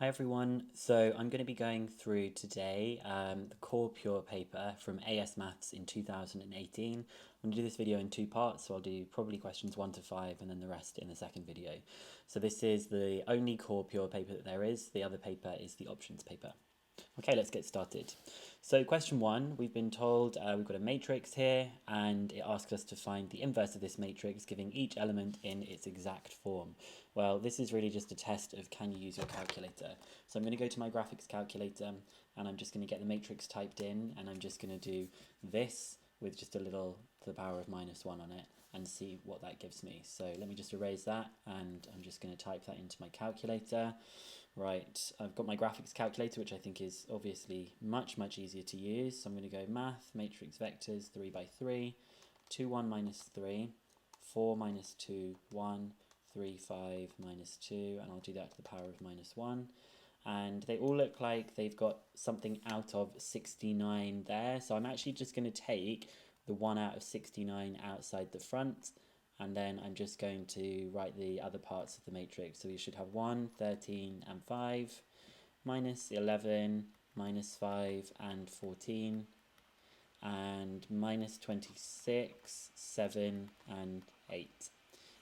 Hi everyone, so I'm going to be going through today the core pure paper from AS Maths in 2018. I'm going to do this video in two parts, so I'll do probably questions 1 to 5 and then the rest in the second video. So this is the only core pure paper that there is, the other paper is the options paper. Okay, let's get started. So question 1, we've been told we've got a matrix here and it asks us to find the inverse of this matrix, giving each element in its exact form. Well, this is really just a test of can you use your calculator. So I'm going to go to my graphics calculator and I'm just going to get the matrix typed in and I'm just going to do this with just a little to the power of -1 on it and see what that gives me. So let me just erase that and I'm just going to type that into my calculator. Right, I've got my graphics calculator, which I think is obviously much easier to use. So I'm going to go math, matrix vectors, 3 by 3, 2, 1, minus 3, 4, minus 2, 1, 3, 5, minus 2, and I'll do that to the power of -1. And they all look like they've got something out of 69 there. So I'm actually just going to take the 1 out of 69 outside the front, and then I'm just going to write the other parts of the matrix. So we should have 1, 13, and 5, minus 11, minus 5, and 14, and minus 26, 7, and 8.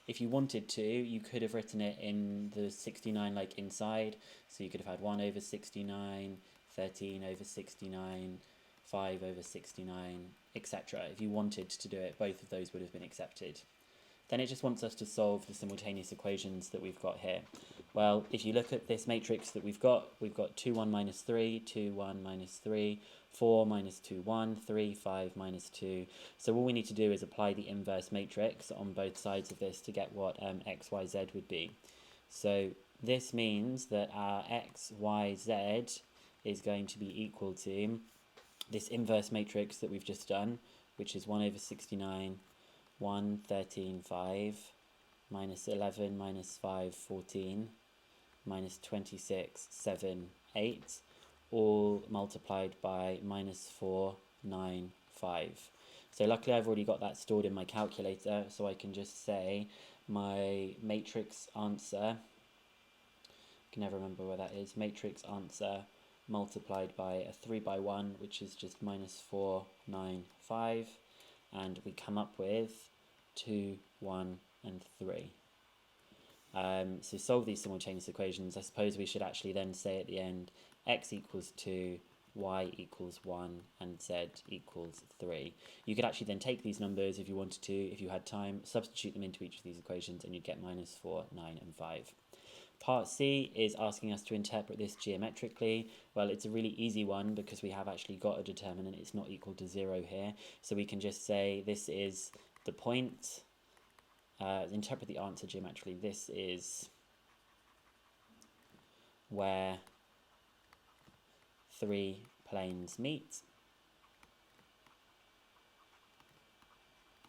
If you wanted to, you could have written it in the 69 like inside, so you could have had 1 over 69, 13 over 69, 5 over 69, etc. If you wanted to do it, both of those would have been accepted. Then it just wants us to solve the simultaneous equations that we've got here. Well, if you look at this matrix that we've got 2, 1, minus 3, 2, 1, minus 3, 4, minus 2, 1, 3, 5, minus 2. So all we need to do is apply the inverse matrix on both sides of this to get what x, y, z would be. So this means that our x, y, z is going to be equal to this inverse matrix that we've just done, which is 1 over 69, 1, 13, 5, minus 11, minus 5, 14, minus 26, 7, 8, all multiplied by -4, 9, 5. So luckily I've already got that stored in my calculator, so I can just say my matrix answer, I can never remember where that is, matrix answer multiplied by a 3 by 1, which is just -4, 9, 5, and we come up with 2, 1, and 3. So solve these simultaneous equations. I suppose we should actually then say at the end x equals 2, y equals 1, and z equals 3. You could actually then take these numbers if you wanted to, if you had time, substitute them into each of these equations, and you'd get -4, 9, and 5. Part C is asking us to interpret this geometrically. Well, it's a really easy one because we have actually got a determinant. It's not equal to 0 here. So we can just say this is the point. Interpret the answer geometrically. This is where 3 planes meet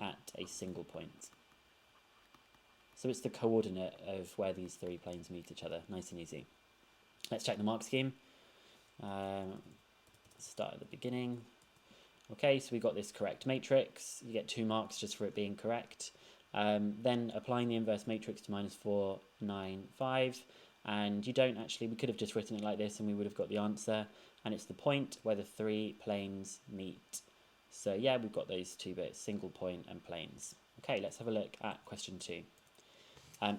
at a single point. So it's the coordinate of where these 3 planes meet each other. Nice and easy. Let's check the mark scheme. Start at the beginning. Okay, so we got this correct matrix. You get 2 marks just for it being correct. Then applying the inverse matrix to -4, 9, 5. And you don't actually, we could have just written it like this and we would have got the answer. And it's the point where the 3 planes meet. So yeah, we've got those 2 bits, single point and planes. Okay, let's have a look at question 2.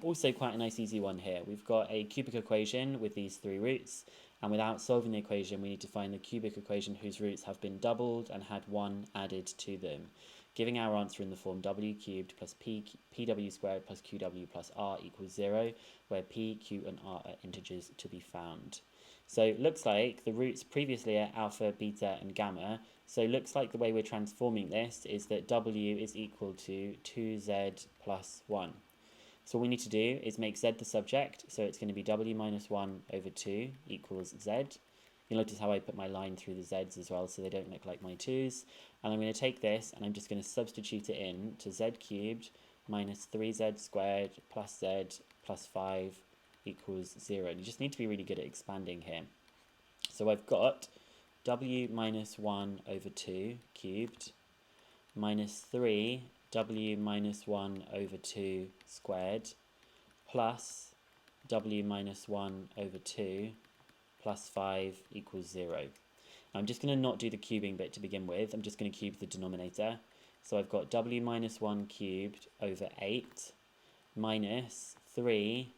Also quite a nice easy one here. We've got a cubic equation with these 3 roots, and without solving the equation we need to find the cubic equation whose roots have been doubled and had 1 added to them, giving our answer in the form w cubed plus pw squared plus qw plus r equals 0, where p, q and r are integers to be found. So it looks like the roots previously are alpha, beta and gamma, so it looks like the way we're transforming this is that w is equal to 2z plus 1. So what we need to do is make z the subject, so it's going to be w minus 1 over 2 equals z. You'll notice how I put my line through the z's as well, so they don't look like my 2's. And I'm going to take this, and I'm just going to substitute it in to z cubed minus 3z squared plus z plus 5 equals 0. And you just need to be really good at expanding here. So I've got w minus 1 over 2 cubed minus 3 w minus 1 over 2 squared plus w minus 1 over 2 plus 5 equals 0. Now I'm just going to not do the cubing bit to begin with. I'm just going to cube the denominator. So I've got w minus 1 cubed over 8 minus 3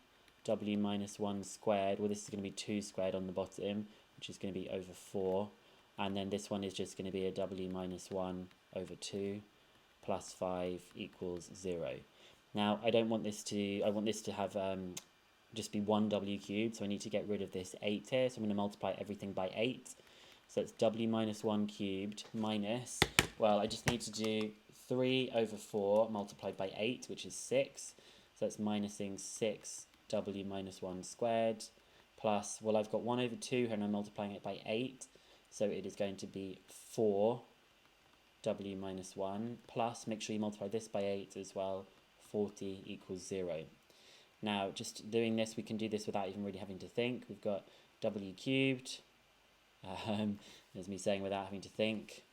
w minus 1 squared. Well, this is going to be 2 squared on the bottom, which is going to be over 4. And then this one is just going to be a w minus 1 over 2 plus 5 equals 0. Now, I want this to have just be 1 w cubed, so I need to get rid of this 8 here. So I'm going to multiply everything by 8. So it's w minus 1 cubed minus, well, I just need to do 3 over 4 multiplied by 8, which is 6. So that's minusing 6 w minus 1 squared plus, well, I've got 1 over 2 here and I'm multiplying it by 8. So it is going to be 4 w minus 1 plus, make sure you multiply this by 8 as well, 40 equals 0. Now, just doing this, we can do this without even really having to think. We've got w cubed, there's me saying without having to think.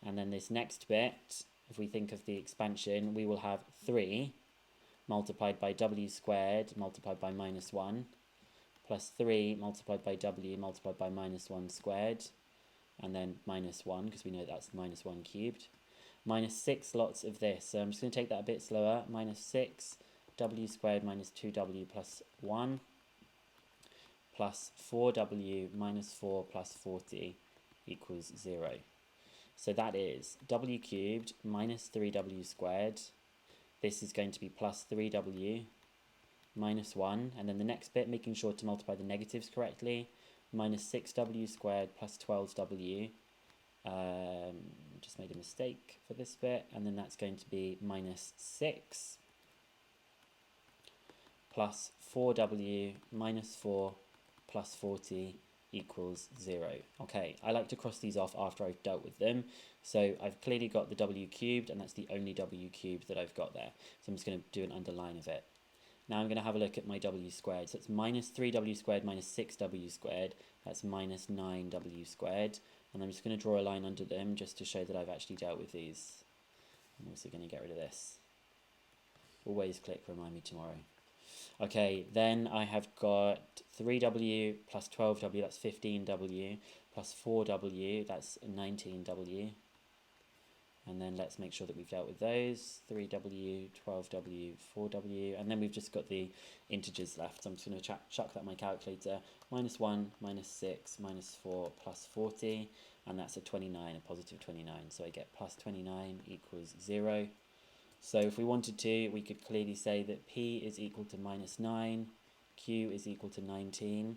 And then this next bit, if we think of the expansion, we will have 3 multiplied by w squared multiplied by minus 1 plus 3 multiplied by w multiplied by minus 1 squared, and then minus 1, because we know that's minus 1 cubed, minus 6 lots of this. So I'm just going to take that a bit slower. Minus 6 w squared minus 2w plus 1 plus 4w minus 4 plus 40 equals 0. So that is w cubed minus 3w squared. This is going to be plus 3w minus 1. And then the next bit, making sure to multiply the negatives correctly. Minus 6w squared plus 12w. Just made a mistake for this bit. And then that's going to be minus 6 plus 4w minus 4 plus 40 equals 0. Okay, I like to cross these off after I've dealt with them. So I've clearly got the w cubed, and that's the only w cubed that I've got there. So I'm just going to do an underline of it. Now I'm going to have a look at my w squared. So it's minus 3w squared minus 6w squared. That's minus 9w squared. And I'm just going to draw a line under them just to show that I've actually dealt with these. I'm also going to get rid of this. Always click remind me tomorrow. Okay, then I have got 3w plus 12w, that's 15w, plus 4w, that's 19w. And then let's make sure that we've dealt with those. 3w, 12w, 4w, and then we've just got the integers left. So I'm just going to chuck that in my calculator. Minus 1, minus 6, minus 4, plus 40, and that's a 29, a positive 29. So I get plus 29 equals 0. So if we wanted to, we could clearly say that P is equal to minus 9, Q is equal to 19,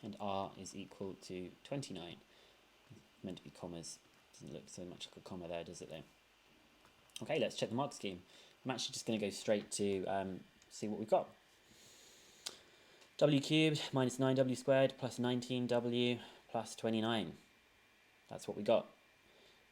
and R is equal to 29. It's meant to be commas. Doesn't look so much like a comma there, does it though? Okay, let's check the mark scheme. I'm actually just going to go straight to see what we've got. W cubed minus 9w squared plus 19w plus 29. That's what we got.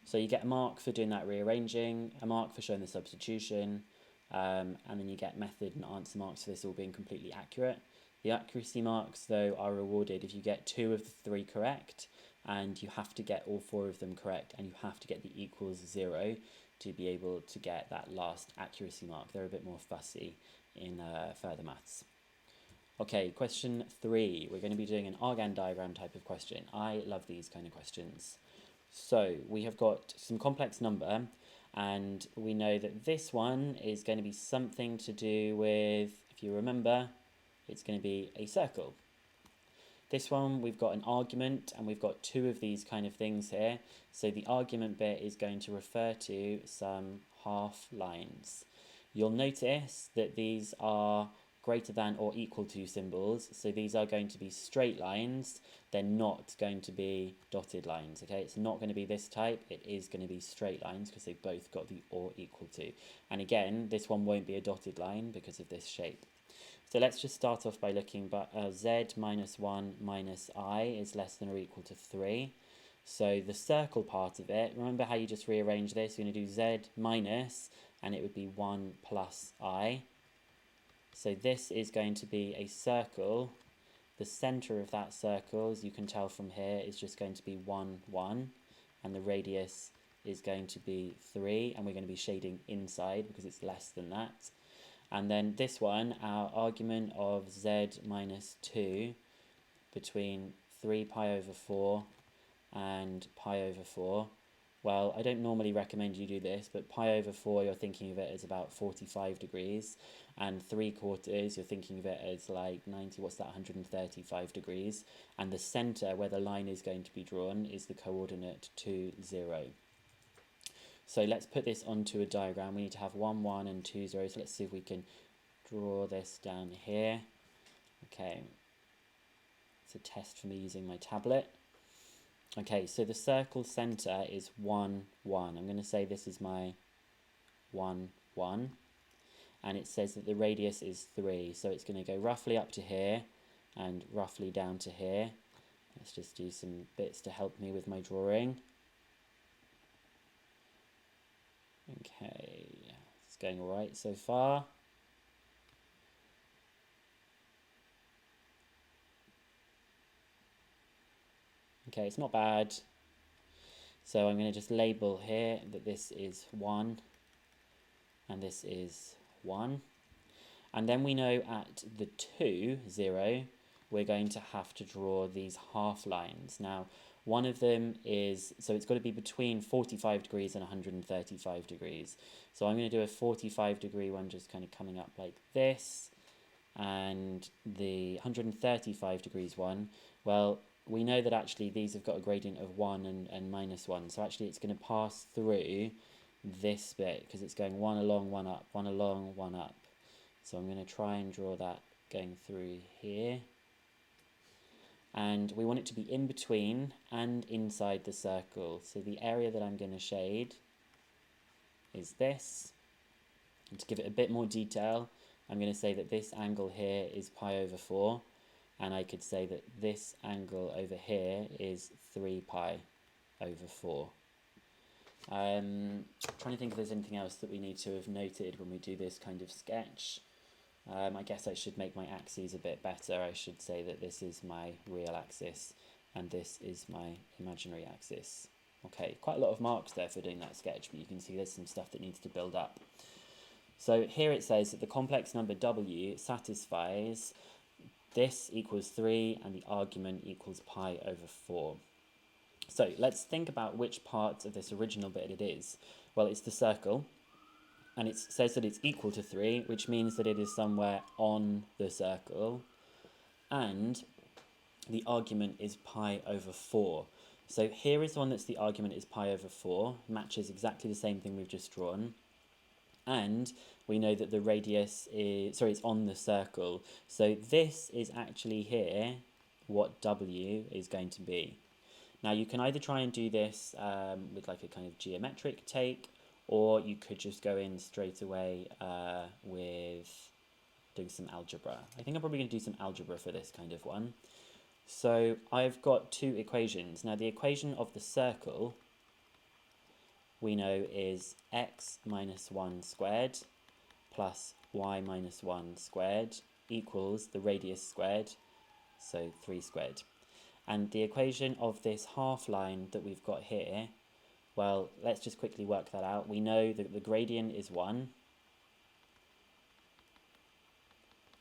So you get a mark for doing that rearranging, a mark for showing the substitution, and then you get method and answer marks for this all being completely accurate. The accuracy marks, though, are rewarded if you get 2 of the 3 correct, and you have to get all 4 of them correct, and you have to get the equals 0 to be able to get that last accuracy mark. They're a bit more fussy in further maths. Okay, question 3. We're going to be doing an Argand diagram type of question. I love these kind of questions. So we have got some complex number, and we know that this one is going to be something to do with, if you remember, it's going to be a circle. This one, we've got an argument, and we've got 2 of these kind of things here. So the argument bit is going to refer to some half lines. You'll notice that these are greater than or equal to symbols. So these are going to be straight lines. They're not going to be dotted lines, okay? It's not going to be this type. It is going to be straight lines because they've both got the or equal to. And again, this one won't be a dotted line because of this shape. So let's just start off by looking, but z minus 1 minus I is less than or equal to 3. So the circle part of it, remember how you just rearrange this? You're going to do z minus, and it would be 1 plus I. So this is going to be a circle. The center of that circle, as you can tell from here, is just going to be 1, 1. And the radius is going to be 3. And we're going to be shading inside because it's less than that. And then this one, our argument of z minus 2 between 3 pi over 4 and pi over 4. Well, I don't normally recommend you do this, but pi over 4, you're thinking of it as about 45 degrees, and 3/4, you're thinking of it as like 90, what's that, 135 degrees, and the center where the line is going to be drawn is the coordinate 2, 0. So let's put this onto a diagram. We need to have 1, 1 and 2, 0, so let's see if we can draw this down here. Okay, it's a test for me using my tablet. Okay, so the circle center is 1, 1. I'm going to say this is my 1, 1. And it says that the radius is 3. So it's going to go roughly up to here and roughly down to here. Let's just do some bits to help me with my drawing. Okay, it's going all right so far. Okay, it's not bad. So I'm going to just label here that this is 1 and this is 1. And then we know at the 2, 0, we're going to have to draw these half lines. Now, one of them is, so it's got to be between 45 degrees and 135 degrees. So I'm going to do a 45 degree one just kind of coming up like this. And the 135 degrees one, well, we know that actually these have got a gradient of 1 and minus 1. So actually it's going to pass through this bit because it's going 1 along, 1 up, 1 along, 1 up. So I'm going to try and draw that going through here. And we want it to be in between and inside the circle. So the area that I'm going to shade is this. And to give it a bit more detail, I'm going to say that this angle here is pi over 4. And I could say that this angle over here is 3 pi over 4. Trying to think if there's anything else that we need to have noted when we do this kind of sketch. I guess I should make my axes a bit better. I should say that this is my real axis and this is my imaginary axis. Okay, quite a lot of marks there for doing that sketch, but you can see there's some stuff that needs to build up. So here it says that the complex number w satisfies this equals 3 and the argument equals pi over 4. So let's think about which part of this original bit it is. Well, it's the circle. And it says that it's equal to 3, which means that it is somewhere on the circle. And the argument is pi over 4. So here is one that's the argument is pi over 4, matches exactly the same thing we've just drawn. And we know that the radius is, sorry, it's on the circle. So this is actually here what w is going to be. Now you can either try and do this with like a kind of geometric take, or you could just go in straight away with doing some algebra. I think I'm probably going to do some algebra for this kind of one. So I've got two equations. Now the equation of the circle we know is x minus 1 squared plus y minus 1 squared equals the radius squared, so 3 squared. And the equation of this half line that we've got here, well, let's just quickly work that out. We know that the gradient is 1.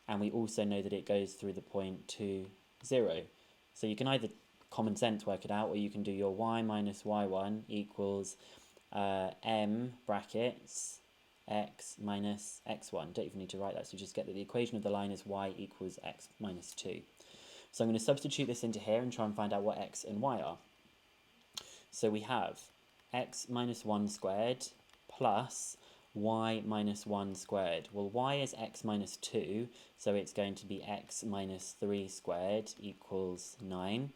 And we also know that it goes through the point 2, 0. So you can either common sense work it out, or you can do your y minus y1 equals m brackets x minus x1. Don't even need to write that, so you just get that the equation of the line is y equals x minus 2. So I'm going to substitute this into here and try and find out what x and y are. So we have x minus 1 squared plus y minus 1 squared. Well, y is x minus 2, so it's going to be x minus 3 squared equals 9.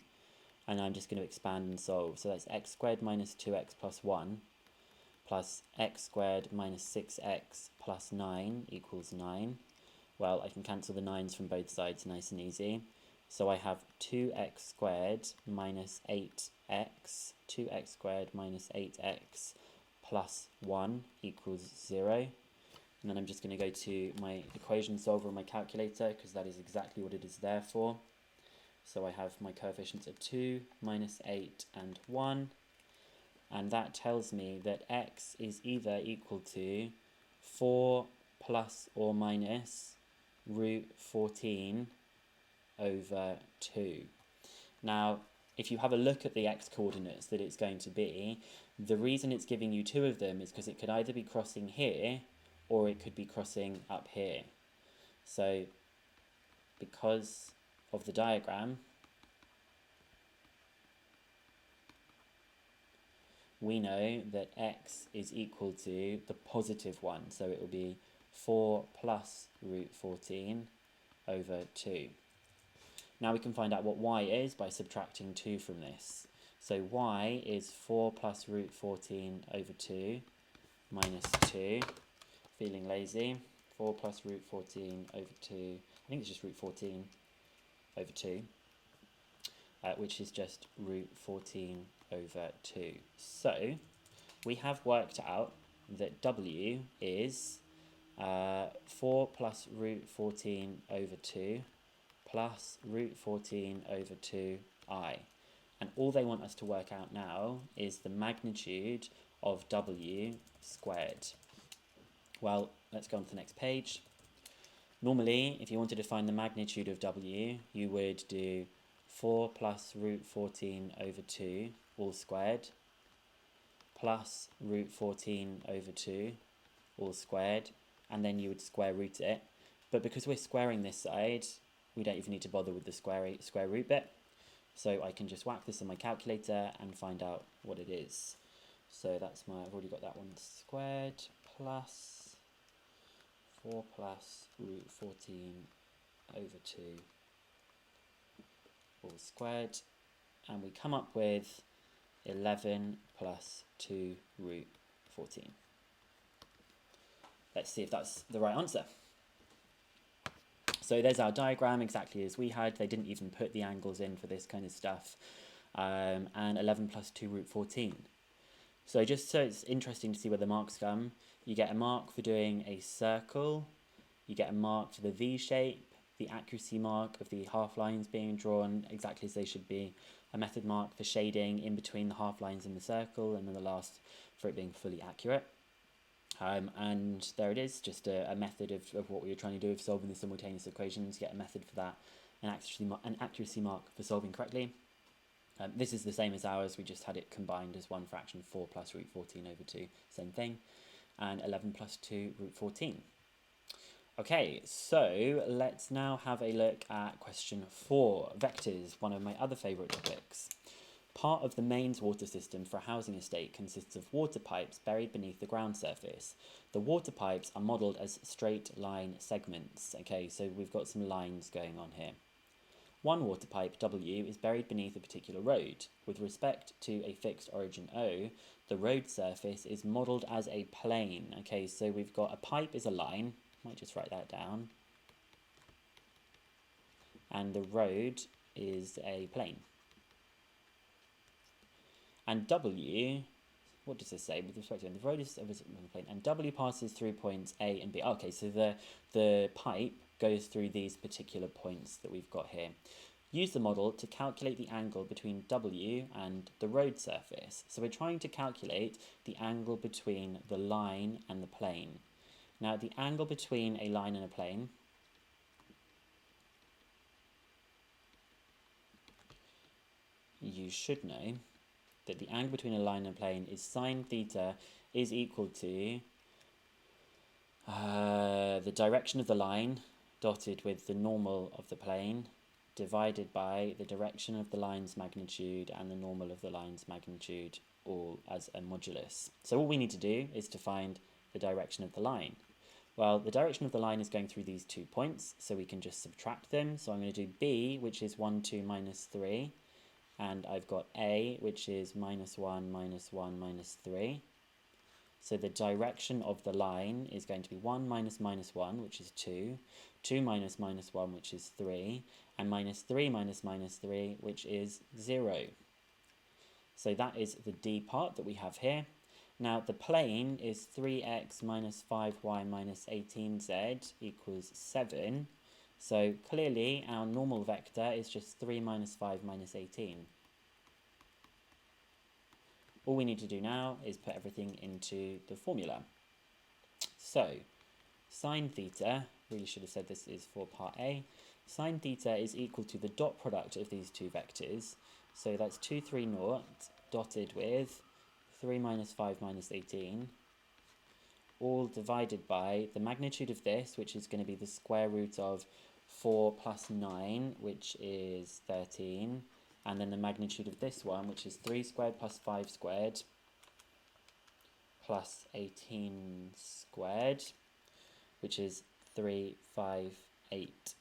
And I'm just going to expand and solve. So that's x squared minus 2x plus 1 plus x squared minus 6x plus 9 equals 9. Well, I can cancel the 9's from both sides nice and easy. So I have 2x squared minus 8x, 2x squared minus 8x plus 1 equals 0. And then I'm just going to go to my equation solver on my calculator, because that is exactly what it is there for. So I have my coefficients of 2, minus 8, and 1. And that tells me that x is either equal to 4 plus or minus root 14 over 2. Now, if you have a look at the x coordinates that it's going to be, the reason it's giving you two of them is because it could either be crossing here or it could be crossing up here. So because of the diagram, we know that x is equal to the positive one, so it will be 4 plus root 14 over 2. Now we can find out what y is by subtracting 2 from this. So y is 4 plus root 14 over 2 minus 2. Feeling lazy. 4 plus root 14 over 2. I think it's just root 14 over 2, which is just root 14 over 2. So we have worked out that w is 4 plus root 14 over 2 plus root 14 over 2i. And all they want us to work out now is the magnitude of w squared. Well, let's go on to the next page. Normally, if you wanted to find the magnitude of w, you would do 4 plus root 14 over 2 all squared plus root 14 over 2 all squared, and then you would square root it. But because we're squaring this side, we don't even need to bother with the square root bit. So I can just whack this on my calculator and find out what it is. So that's I've already got that one squared plus 4 plus root 14 over 2 all squared. And we come up with 11 plus 2 root 14. Let's see if that's the right answer. So there's our diagram, exactly as we had. They didn't even put the angles in for this kind of stuff. And 11 plus 2 root 14. So just so it's interesting to see where the marks come, you get a mark for doing a circle, you get a mark for the V shape, the accuracy mark of the half lines being drawn exactly as they should be, a method mark for shading in between the half lines and the circle, and then the last for it being fully accurate. And there it is, just a method of what we were trying to do of solving the simultaneous equations. Get a method for that, an accuracy mark for solving correctly. This is the same as ours, we just had it combined as one fraction, 4 plus root 14 over 2, same thing, and 11 plus 2 root 14. Okay, so let's now have a look at question 4, vectors, one of my other favourite topics. Part of the mains water system for a housing estate consists of water pipes buried beneath the ground surface. The water pipes are modelled as straight line segments. Okay, so we've got some lines going on here. One water pipe, W, is buried beneath a particular road. With respect to a fixed origin O, the road surface is modelled as a plane. Okay, so we've got a pipe is a line. Might just write that down. And the road is a plane. And W, what does this say with respect to the road is a plane, and W passes through points A and B. Okay, so the pipe goes through these particular points that we've got here. Use the model to calculate the angle between W and the road surface. So we're trying to calculate the angle between the line and the plane. Now, the angle between a line and a plane you should know that the angle between a line and a plane is sine theta is equal to the direction of the line dotted with the normal of the plane divided by the direction of the line's magnitude and the normal of the line's magnitude, all as a modulus. So all we need to do is to find the direction of the line. Well, the direction of the line is going through these 2 points, so we can just subtract them. So I'm going to do B, which is 1, 2, minus 3. And I've got A, which is minus 1, minus 1, minus 3. So the direction of the line is going to be 1 minus minus 1, which is 2, 2 minus minus 1, which is 3, and minus 3 minus minus 3, which is 0. So that is the D part that we have here. Now the plane is 3x minus 5y minus 18z equals 7. So clearly our normal vector is just 3 minus 5 minus 18. All we need to do now is put everything into the formula. So sine theta, really should have said this is for part A, Sine theta is equal to the dot product of these two vectors. So that's 2, 3, 0, dotted with 3 minus 5 minus 18, all divided by the magnitude of this, which is going to be the square root of 4 plus 9, which is 13, and then the magnitude of this one, which is 3 squared plus 5 squared plus 18 squared, which is 3, 5, 8.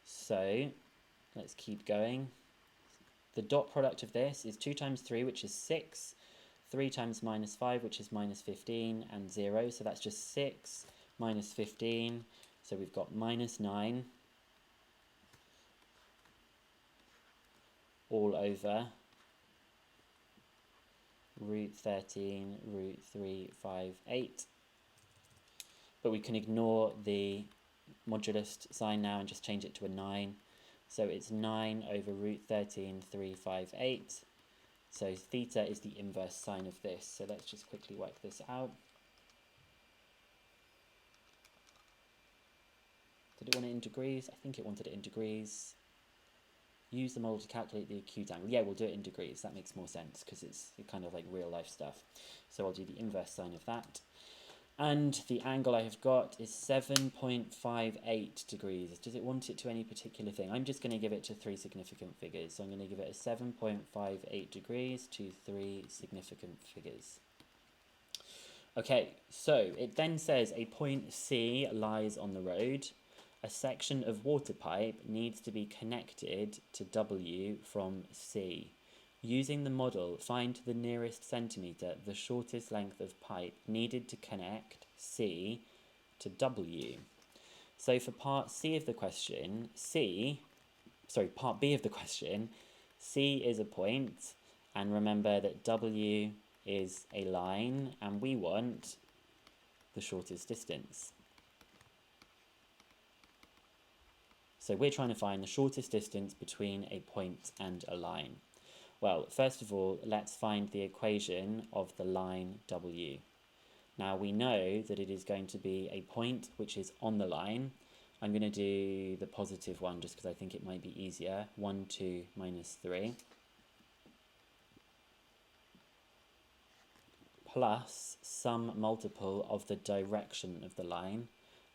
So let's keep going. The dot product of this is 2 times 3, which is 6, 3 times minus 5, which is minus 15, and 0. So that's just 6 minus 15. So we've got minus 9 all over root 13, root 3, 5, 8. But we can ignore the modulus sign now and just change it to a 9. So it's 9 over root 13, 3, 5, 8. So theta is the inverse sine of this. So let's just quickly work this out. Did it want it in degrees? I think it wanted it in degrees. Use the model to calculate the acute angle. Yeah, we'll do it in degrees. That makes more sense because it's kind of like real life stuff. So I'll do the inverse sine of that. And the angle I have got is 7.58 degrees. Does it want it to any particular thing? I'm just going to give it to 3 significant figures. So I'm going to give it a 7.58 degrees to 3 significant figures. Okay, so it then says a point C lies on the road. A section of water pipe needs to be connected to W from C. Using the model, find the nearest centimetre the shortest length of pipe needed to connect C to W. So for part C of the question, part B of the question, C is a point, and remember that W is a line, and we want the shortest distance. So we're trying to find the shortest distance between a point and a line. Well, first of all, let's find the equation of the line W. Now we know that it is going to be a point which is on the line. I'm going to do the positive one just because I think it might be easier. 1, 2, minus 3. Plus some multiple of the direction of the line.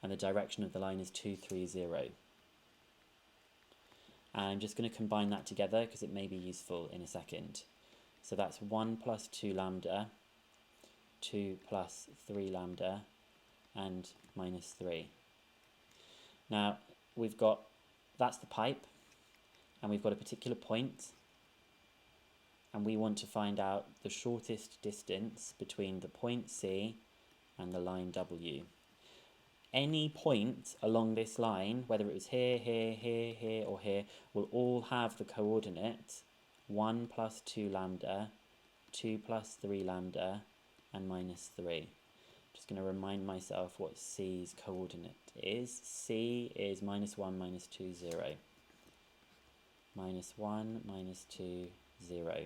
And the direction of the line is 2, 3, 0. And I'm just going to combine that together because it may be useful in a second. So that's 1 plus 2 lambda, 2 plus 3 lambda, and minus 3. Now, that's the pipe, and we've got a particular point, and we want to find out the shortest distance between the point C and the line W. Any point along this line, whether it was here, here, here, here, or here, will all have the coordinate 1 plus 2 lambda, 2 plus 3 lambda, and minus 3. Just going to remind myself what C's coordinate is. C is minus 1, minus 2, 0. Minus 1, minus 2, 0.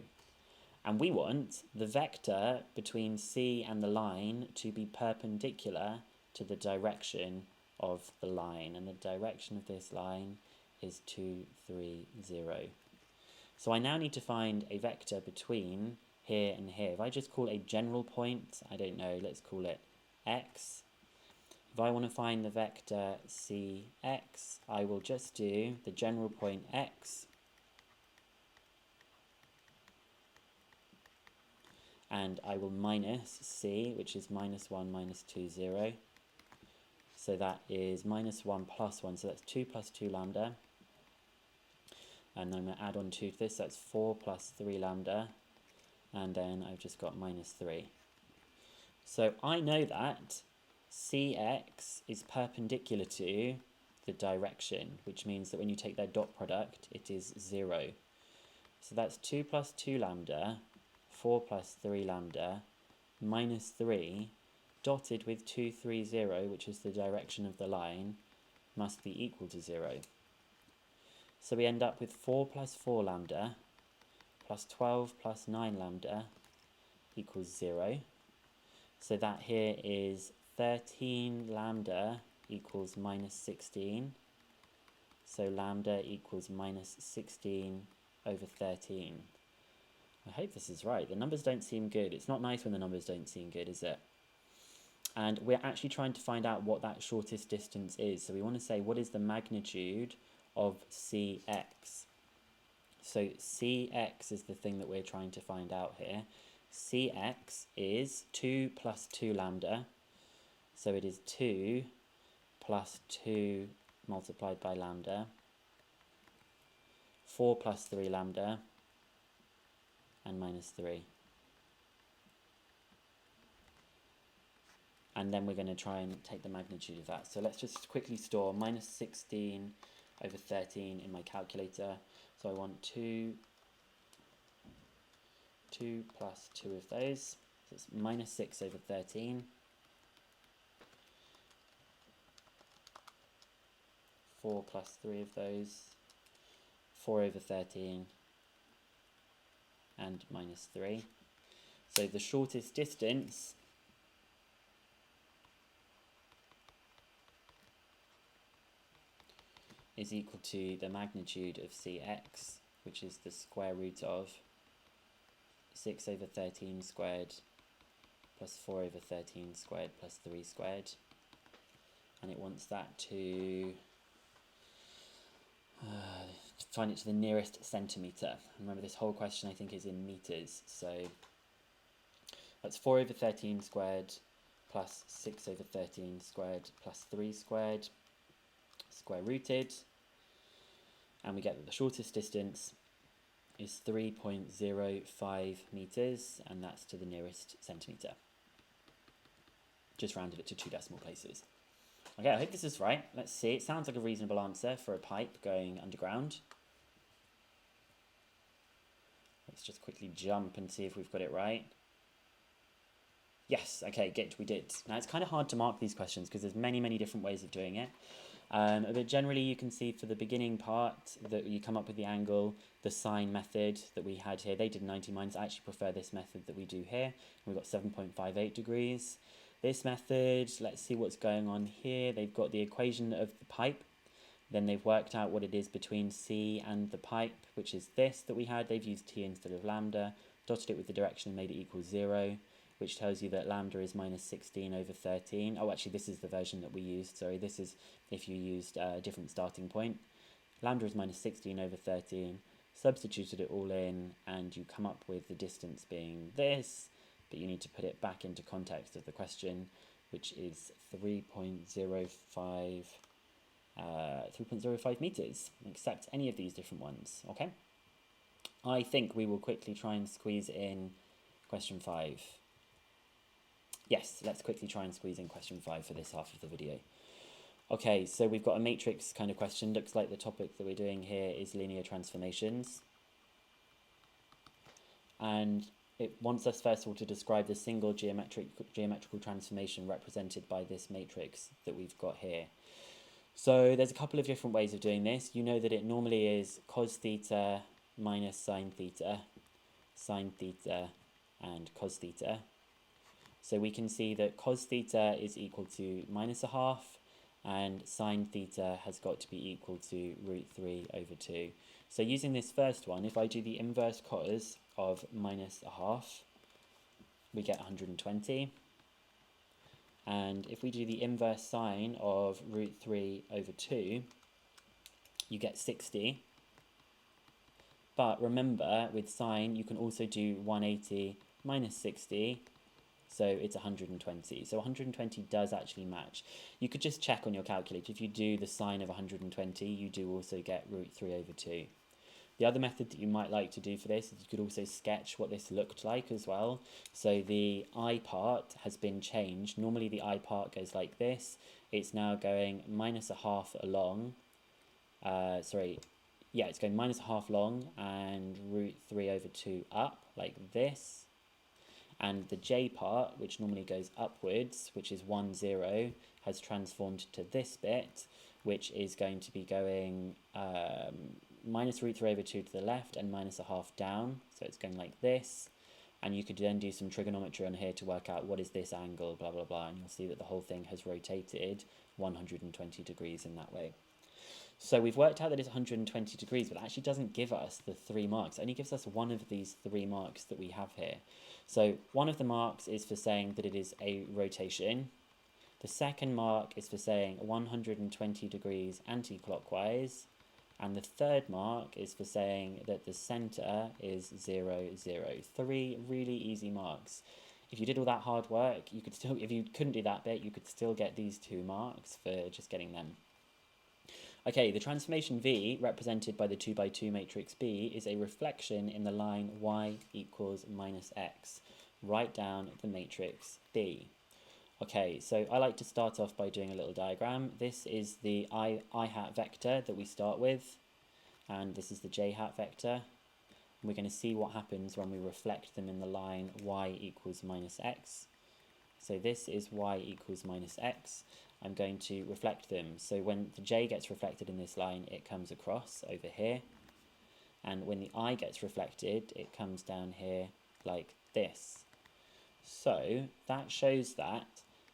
And we want the vector between C and the line to be perpendicular to the direction of the line, and the direction of this line is 2, 3, 0. So I now need to find a vector between here and here. If I just call a general point, I don't know, let's call it x. If I want to find the vector cx, I will just do the general point x and I will minus c, which is minus 1, minus 2, 0. So that is minus 1 plus 1, so that's 2 plus 2 lambda. And then I'm going to add on 2 to this, so that's 4 plus 3 lambda. And then I've just got minus 3. So I know that Cx is perpendicular to the direction, which means that when you take their dot product, it is 0. So that's 2 plus 2 lambda, 4 plus 3 lambda, minus 3, dotted with 2, 3, 0, which is the direction of the line, must be equal to 0. So we end up with 4 plus 4 lambda plus 12 plus 9 lambda equals 0. So that here is 13 lambda equals minus 16. So lambda equals minus 16 over 13. I hope this is right. The numbers don't seem good. It's not nice when the numbers don't seem good, is it? And we're actually trying to find out what that shortest distance is. So we want to say, what is the magnitude of Cx? So Cx is the thing that we're trying to find out here. Cx is 2 plus 2 lambda. So it is 2 plus 2 multiplied by lambda, 4 plus 3 lambda, and minus 3. And then we're going to try and take the magnitude of that. So let's just quickly store minus 16 over 13 in my calculator. So I want 2 plus 2 of those. So it's minus 6 over 13. 4 plus 3 of those. 4 over 13. And minus 3. So the shortest distance is equal to the magnitude of Cx, which is the square root of 6 over 13 squared plus 4 over 13 squared plus 3 squared. And it wants that to find it to the nearest centimetre. Remember, this whole question I think is in meters, so that's 4 over 13 squared plus 6 over 13 squared plus 3 squared, square rooted, and we get that the shortest distance is 3.05 meters, and that's to the nearest centimetre. Just rounded it to 2 decimal places. Okay, I hope this is right. Let's see. It sounds like a reasonable answer for a pipe going underground. Let's just quickly jump and see if we've got it right. Yes, okay, good, we did. Now, it's kind of hard to mark these questions because there's many different ways of doing it. But generally, you can see for the beginning part that you come up with the angle, the sine method that we had here. They did 90 minus. I actually prefer this method that we do here. We've got 7.58 degrees. This method, let's see what's going on here. They've got the equation of the pipe. Then they've worked out what it is between C and the pipe, which is this that we had. They've used T instead of lambda, dotted it with the direction and made it equal 0, which tells you that lambda is minus 16 over 13. Oh, actually, this is the version that we used. Sorry, this is if you used a different starting point. Lambda is minus 16 over 13. Substituted it all in, and you come up with the distance being this, but you need to put it back into context of the question, which is 3.05 meters. Accept any of these different ones, okay? I think we will quickly try and squeeze in question 5. Yes, let's quickly try and squeeze in question 5 for this half of the video. Okay, so we've got a matrix kind of question. Looks like the topic that we're doing here is linear transformations. And it wants us first of all to describe the single geometrical transformation represented by this matrix that we've got here. So there's a couple of different ways of doing this. You know that it normally is cos theta minus sine theta, and cos theta. So we can see that cos theta is equal to minus a half, and sine theta has got to be equal to root 3 over 2. So using this first one, if I do the inverse cos of minus a half, we get 120. And if we do the inverse sine of root 3 over 2, you get 60. But remember, with sine, you can also do 180 minus 60, so it's 120. So 120 does actually match. You could just check on your calculator. If you do the sine of 120, you do also get root 3 over 2. The other method that you might like to do for this is you could also sketch what this looked like as well. So the I part has been changed. Normally the I part goes like this. It's now going minus a half along. It's going minus a half long and root 3 over 2 up like this. And the J part, which normally goes upwards, which is 1, 0, has transformed to this bit, which is going to be going minus root 3 over 2 to the left and minus a half down. So it's going like this. And you could then do some trigonometry on here to work out what is this angle, blah, blah, blah. And you'll see that the whole thing has rotated 120 degrees in that way. So we've worked out that it's 120 degrees, but it actually doesn't give us the 3 marks. It only gives us one of these 3 marks that we have here. So one of the marks is for saying that it is a rotation. The second mark is for saying 120 degrees anti-clockwise. And the third mark is for saying that the center is 0, 0. 3 really easy marks. If you did all that hard work, you could still, if you couldn't do that bit, you could still get these 2 marks for just getting them. Okay, the transformation V, represented by the 2 by 2 matrix B, is a reflection in the line y equals minus x. Write down the matrix B. Okay, so I like to start off by doing a little diagram. This is the I hat vector that we start with, and this is the j hat vector. And we're going to see what happens when we reflect them in the line y equals minus x. So this is y equals minus x. I'm going to reflect them. So when the j gets reflected in this line, it comes across over here. And when the I gets reflected, it comes down here like this. So that shows that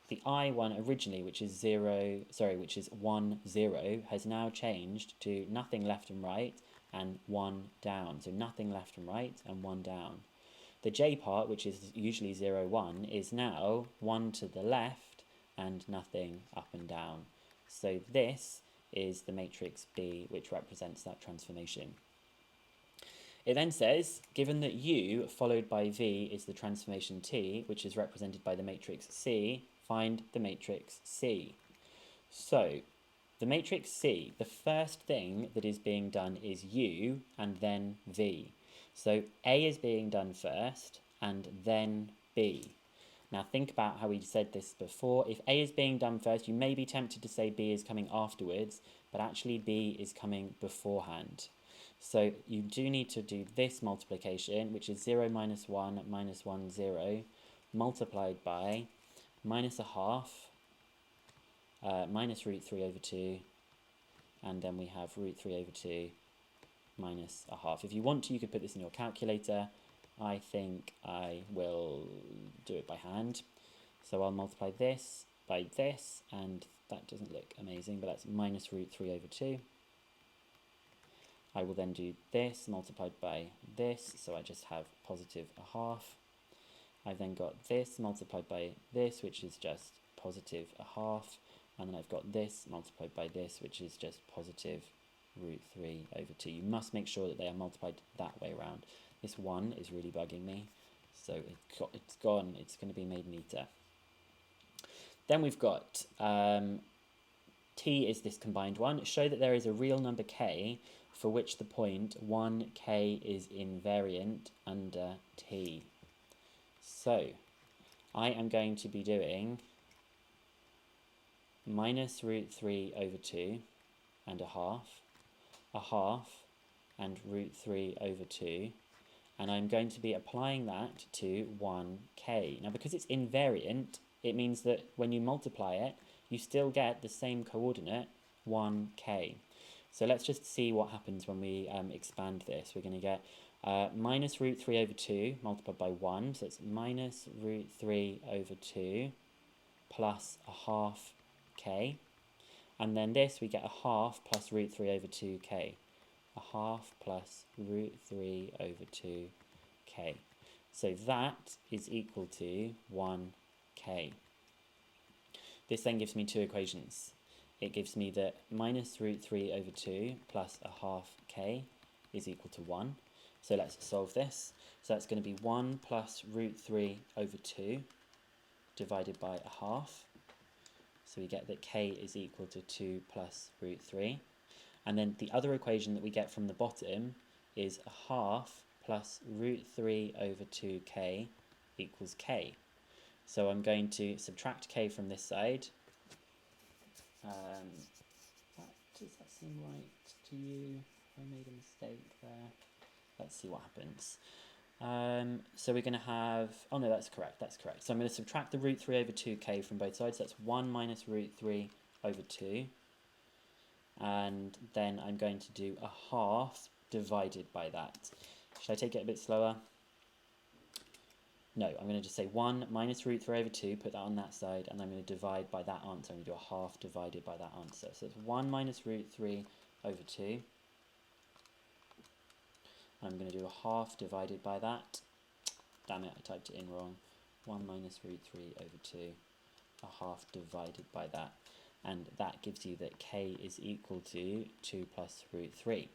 the I1 originally, which is 1, 0, has now changed to nothing left and right and 1 down. So nothing left and right and 1 down. The j part, which is usually 0, 1, is now 1 to the left and nothing up and down. So this is the matrix B, which represents that transformation. It then says, given that U followed by V is the transformation T, which is represented by the matrix C, find the matrix C. So the matrix C, the first thing that is being done is U and then V. So A is being done first and then B. Now think about how we said this before. If A is being done first, you may be tempted to say B is coming afterwards, but actually B is coming beforehand. So you do need to do this multiplication, which is 0 minus 1 minus 1, 0, multiplied by minus a half, minus root 3 over 2, and then we have root 3 over 2 minus a half. If you want to, you could put this in your calculator. I think I will do it by hand. So I'll multiply this by this, and that doesn't look amazing, but that's minus root 3 over 2. I will then do this multiplied by this, so I just have positive a half. I've then got this multiplied by this, which is just positive a half, and then I've got this multiplied by this, which is just positive root 3 over 2. You must make sure that they are multiplied that way around. This 1 is really bugging me, so it's gone. It's going to be made neater. Then we've got T is this combined one. Show that there is a real number K for which the point 1K is invariant under T. So I am going to be doing minus root 3 over 2 and a half, and root 3 over 2. And I'm going to be applying that to 1k. Now, because it's invariant, it means that when you multiply it, you still get the same coordinate, 1k. So let's just see what happens when we expand this. We're going to get minus root 3 over 2 multiplied by 1. So it's minus root 3 over 2 plus a half k. And then this, we get a half plus root 3 over 2k. A half plus root 3 over 2k. So that is equal to 1k. This then gives me two equations. It gives me that minus root 3 over 2 plus a half k is equal to 1. So let's solve this. So that's going to be 1 plus root 3 over 2 divided by a half. So we get that k is equal to 2 plus root 3. And then the other equation that we get from the bottom is a half plus root 3 over 2k equals k. So I'm going to subtract k from this side. Does that seem right to you? I made a mistake there. Let's see what happens. So we're going to have, oh no, that's correct. So I'm going to subtract the root 3 over 2k from both sides. That's 1 minus root 3 over 2. And then I'm going to do a half divided by that. Should I take it a bit slower? No, I'm going to just say 1 minus root 3 over 2, put that on that side, and I'm going to divide by that answer. I'm going to do a half divided by that answer. So it's 1 minus root 3 over 2. I'm going to do a half divided by that. Damn it, I typed it in wrong. 1 minus root 3 over 2, a half divided by that. And that gives you that k is equal to 2 plus root 3.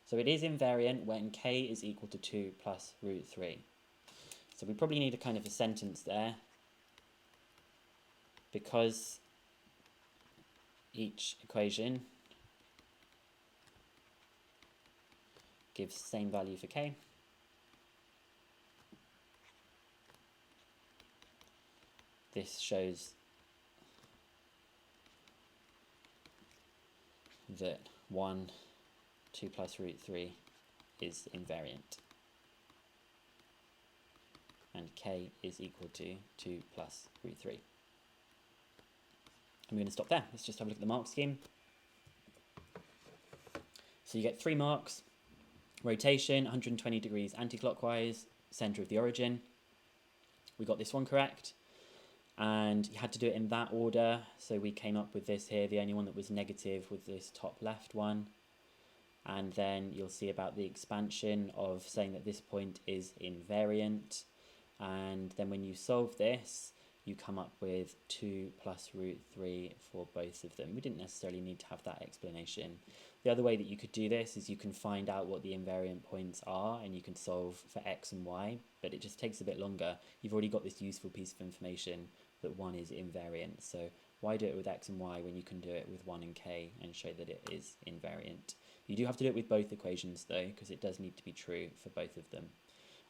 So it is invariant when k is equal to 2 plus root 3. So we probably need a kind of a sentence there, because each equation gives the same value for k. This shows that 2 plus root 3 is invariant, and k is equal to 2 plus root 3. I'm going to stop there. Let's just have a look at the mark scheme. So you get 3 marks: rotation, 120 degrees anti-clockwise, centre of the origin. We got this one correct, and you had to do it in that order, so we came up with this here. The only one that was negative was this top left one. And then you'll see about the expansion of saying that this point is invariant, and then when you solve this, you come up with 2 plus root 3 for both of them. We didn't necessarily need to have that explanation. The other way that you could do this is you can find out what the invariant points are, and you can solve for x and y, but it just takes a bit longer. You've already got this useful piece of information that 1 is invariant, so why do it with x and y when you can do it with 1 and k and show that it is invariant? You do have to do it with both equations though, because it does need to be true for both of them.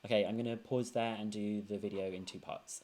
Okay, I'm going to pause there and do the video in 2 parts.